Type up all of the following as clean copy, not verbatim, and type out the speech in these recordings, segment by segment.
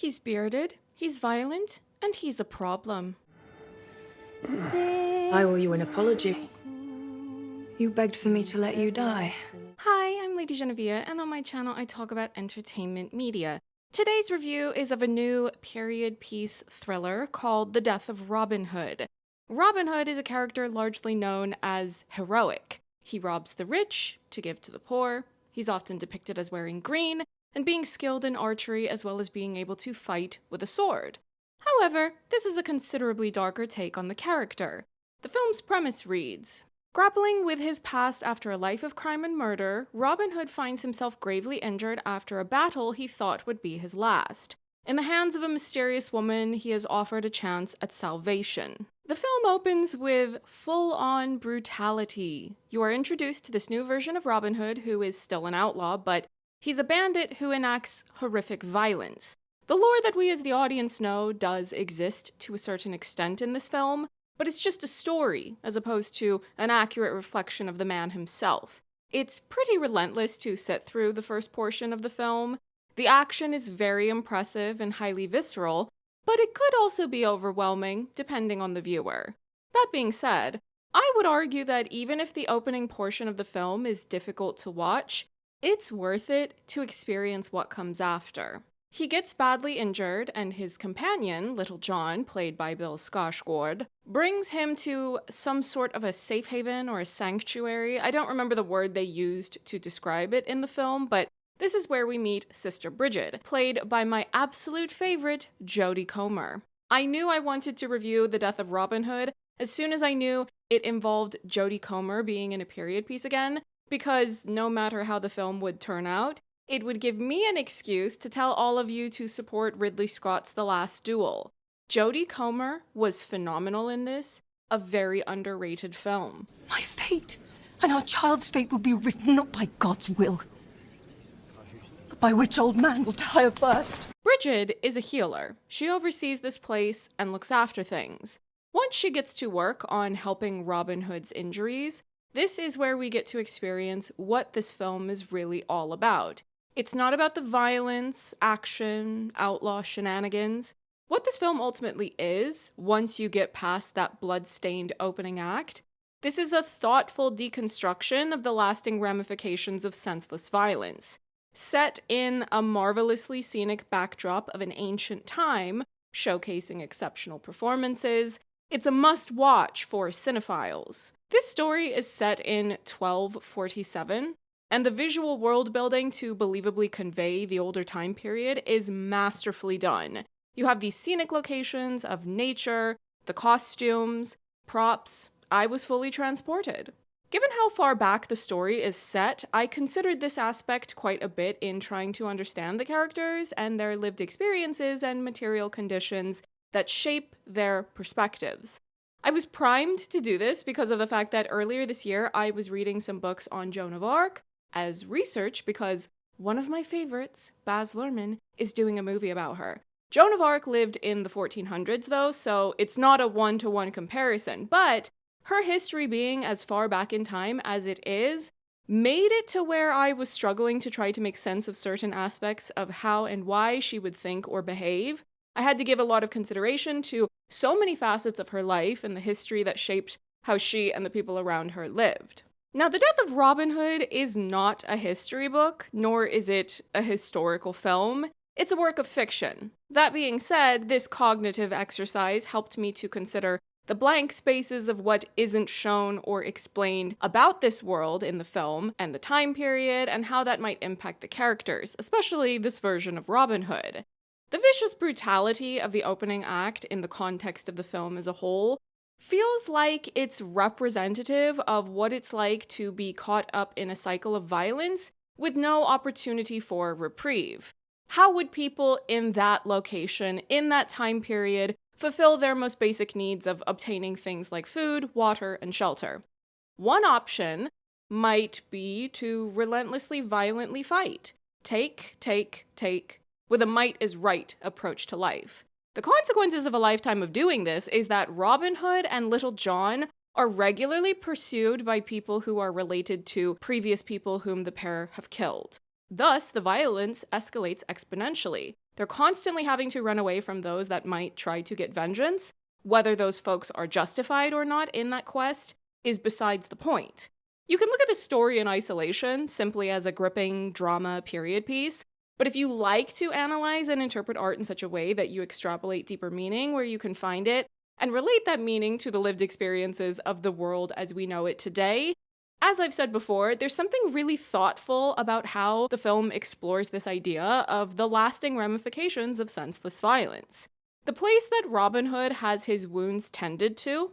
He's bearded, he's violent, and he's a problem. I owe you an apology. You begged for me to let you die. Hi, I'm LadyJenevia, and on my channel I talk about entertainment media. Today's review is of a new period piece thriller called The Death of Robin Hood. Robin Hood is a character largely known as heroic. He robs the rich to give to the poor. He's often depicted as wearing green and being skilled in archery as well as being able to fight with a sword. However, this is a considerably darker take on the character. The film's premise reads: grappling with his past after a life of crime and murder, Robin Hood finds himself gravely injured after a battle he thought would be his last. In the hands of a mysterious woman, he is offered a chance at salvation. The film opens with full-on brutality. You are introduced to this new version of Robin Hood, who is still an outlaw, but he's a bandit who enacts horrific violence. The lore that we as the audience know does exist to a certain extent in this film, but it's just a story as opposed to an accurate reflection of the man himself. It's pretty relentless to sit through the first portion of the film. The action is very impressive and highly visceral, but it could also be overwhelming depending on the viewer. That being said, I would argue that even if the opening portion of the film is difficult to watch, it's worth it to experience what comes after. He gets badly injured, and his companion, Little John, played by Bill Skarsgård, brings him to some sort of a safe haven or a sanctuary. I don't remember the word they used to describe it in the film, but this is where we meet Sister Bridget, played by my absolute favorite, Jodie Comer. I knew I wanted to review The Death of Robin Hood as soon as I knew it involved Jodie Comer being in a period piece again, because no matter how the film would turn out, it would give me an excuse to tell all of you to support Ridley Scott's The Last Duel. Jodie Comer was phenomenal in this, a very underrated film. My fate and our child's fate will be written not by God's will, but by which old man will tire first. Bridget is a healer. She oversees this place and looks after things. Once she gets to work on helping Robin Hood's injuries, this is where we get to experience what this film is really all about. It's not about the violence, action, outlaw shenanigans. What this film ultimately is, once you get past that blood-stained opening act, this is a thoughtful deconstruction of the lasting ramifications of senseless violence. Set in a marvelously scenic backdrop of an ancient time, showcasing exceptional performances, it's a must-watch for cinephiles. This story is set in 1247, and the visual world building to believably convey the older time period is masterfully done. You have these scenic locations of nature, the costumes, props. I was fully transported. Given how far back the story is set, I considered this aspect quite a bit in trying to understand the characters and their lived experiences and material conditions that shape their perspectives. I was primed to do this because of the fact that earlier this year I was reading some books on Joan of Arc as research because one of my favorites, Baz Luhrmann, is doing a movie about her. Joan of Arc lived in the 1400s though, so it's not a one-to-one comparison, but her history being as far back in time as it is made it to where I was struggling to try to make sense of certain aspects of how and why she would think or behave. I had to give a lot of consideration to so many facets of her life and the history that shaped how she and the people around her lived. Now, The Death of Robin Hood is not a history book, nor is it a historical film. It's a work of fiction. That being said, this cognitive exercise helped me to consider the blank spaces of what isn't shown or explained about this world in the film, and the time period, and how that might impact the characters, especially this version of Robin Hood. The vicious brutality of the opening act in the context of the film as a whole feels like it's representative of what it's like to be caught up in a cycle of violence with no opportunity for reprieve. How would people in that location, in that time period, fulfill their most basic needs of obtaining things like food, water, and shelter? One option might be to relentlessly violently fight. Take, with a might is right approach to life. The consequences of a lifetime of doing this is that Robin Hood and Little John are regularly pursued by people who are related to previous people whom the pair have killed. Thus, the violence escalates exponentially. They're constantly having to run away from those that might try to get vengeance. Whether those folks are justified or not in that quest is besides the point. You can look at the story in isolation, simply as a gripping drama period piece, but if you like to analyze and interpret art in such a way that you extrapolate deeper meaning where you can find it, and relate that meaning to the lived experiences of the world as we know it today, as I've said before, there's something really thoughtful about how the film explores this idea of the lasting ramifications of senseless violence. The place that Robin Hood has his wounds tended to,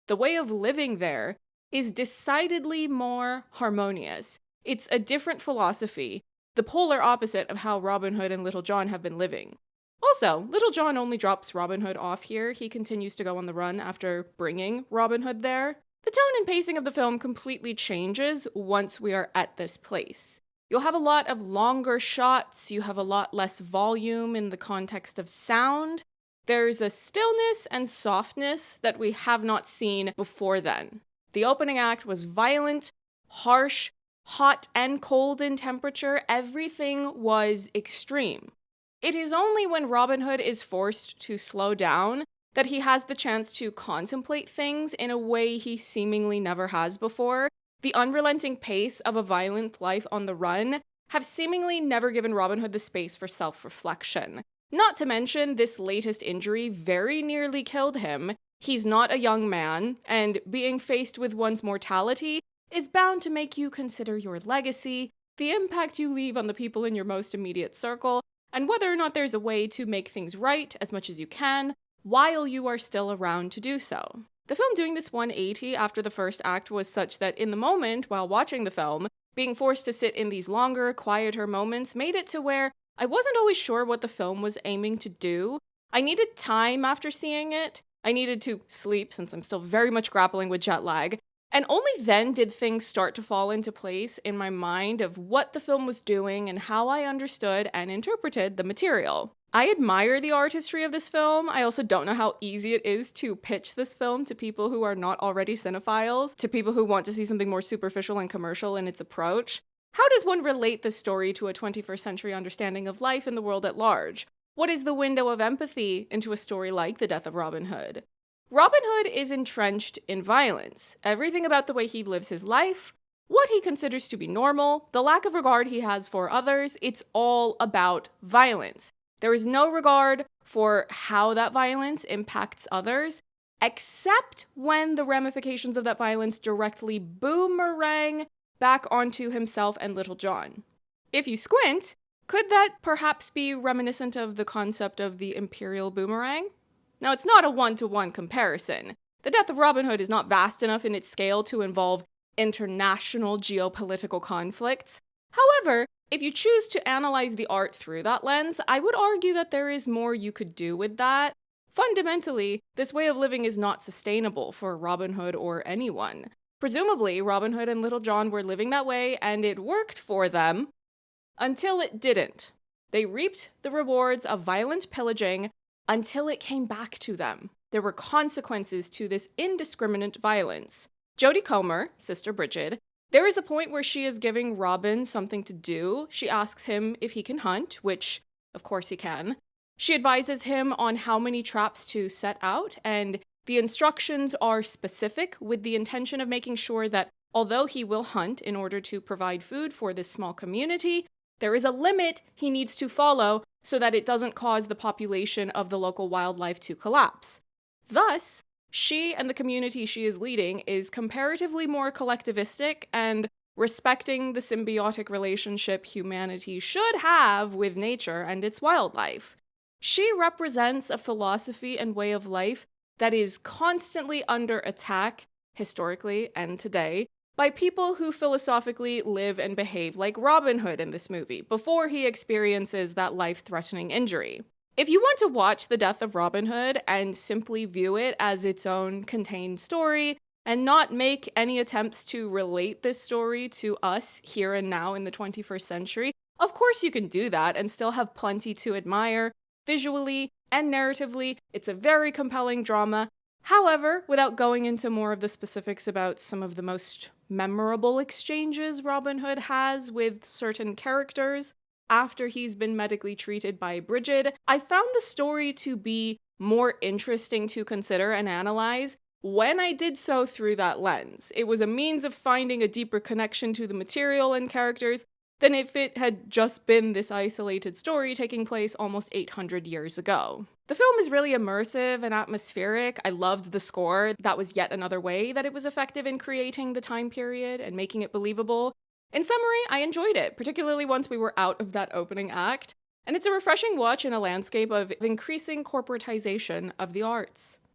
the way of living there, is decidedly more harmonious. It's a different philosophy, the polar opposite of how Robin Hood and Little John have been living. Also, Little John only drops Robin Hood off here. He continues to go on the run after bringing Robin Hood there. The tone and pacing of the film completely changes once we are at this place. You'll have a lot of longer shots, you have a lot less volume in the context of sound. There's a stillness and softness that we have not seen before then. The opening act was violent, harsh, hot and cold in temperature. Everything was extreme. It is only when Robin Hood is forced to slow down that he has the chance to contemplate things in a way he seemingly never has before. The unrelenting pace of a violent life on the run have seemingly never given Robin Hood the space for self-reflection. Not to mention, this latest injury very nearly killed him. He's not a young man, and being faced with one's mortality is bound to make you consider your legacy, the impact you leave on the people in your most immediate circle, and whether or not there's a way to make things right as much as you can, while you are still around to do so. The film doing this 180 after the first act was such that in the moment, while watching the film, being forced to sit in these longer, quieter moments made it to where I wasn't always sure what the film was aiming to do. I needed time after seeing it. I needed to sleep since I'm still very much grappling with jet lag. And only then did things start to fall into place in my mind of what the film was doing and how I understood and interpreted the material. I admire the artistry of this film. I also don't know how easy it is to pitch this film to people who are not already cinephiles, to people who want to see something more superficial and commercial in its approach. How does one relate this story to a 21st century understanding of life in the world at large? What is the window of empathy into a story like The Death of Robin Hood? Robin Hood is entrenched in violence. Everything about the way he lives his life, what he considers to be normal, the lack of regard he has for others, it's all about violence. There is no regard for how that violence impacts others, except when the ramifications of that violence directly boomerang back onto himself and Little John. If you squint, could that perhaps be reminiscent of the concept of the imperial boomerang? Now, it's not a one-to-one comparison. The Death of Robin Hood is not vast enough in its scale to involve international geopolitical conflicts. However, if you choose to analyze the art through that lens, I would argue that there is more you could do with that. Fundamentally, this way of living is not sustainable for Robin Hood or anyone. Presumably, Robin Hood and Little John were living that way, and it worked for them until it didn't. They reaped the rewards of violent pillaging until it came back to them. There were consequences to this indiscriminate violence. Jodie Comer, Sister Bridget, there is a point where she is giving Robin something to do. She asks him if he can hunt, which, of course, he can. She advises him on how many traps to set out, and the instructions are specific with the intention of making sure that although he will hunt in order to provide food for this small community, there is a limit he needs to follow so that it doesn't cause the population of the local wildlife to collapse. Thus, she and the community she is leading is comparatively more collectivistic and respecting the symbiotic relationship humanity should have with nature and its wildlife. She represents a philosophy and way of life that is constantly under attack, historically and today, by people who philosophically live and behave like Robin Hood in this movie, before he experiences that life-threatening injury. If you want to watch The Death of Robin Hood and simply view it as its own contained story, and not make any attempts to relate this story to us here and now in the 21st century, of course you can do that and still have plenty to admire, visually and narratively. It's a very compelling drama. However, without going into more of the specifics about some of the most memorable exchanges Robin Hood has with certain characters after he's been medically treated by Bridget, I found the story to be more interesting to consider and analyze when I did so through that lens. It was a means of finding a deeper connection to the material and characters than if it had just been this isolated story taking place almost 800 years ago. The film is really immersive and atmospheric. I loved the score. That was yet another way that it was effective in creating the time period and making it believable. In summary, I enjoyed it, particularly once we were out of that opening act, and it's a refreshing watch in a landscape of increasing corporatization of the arts.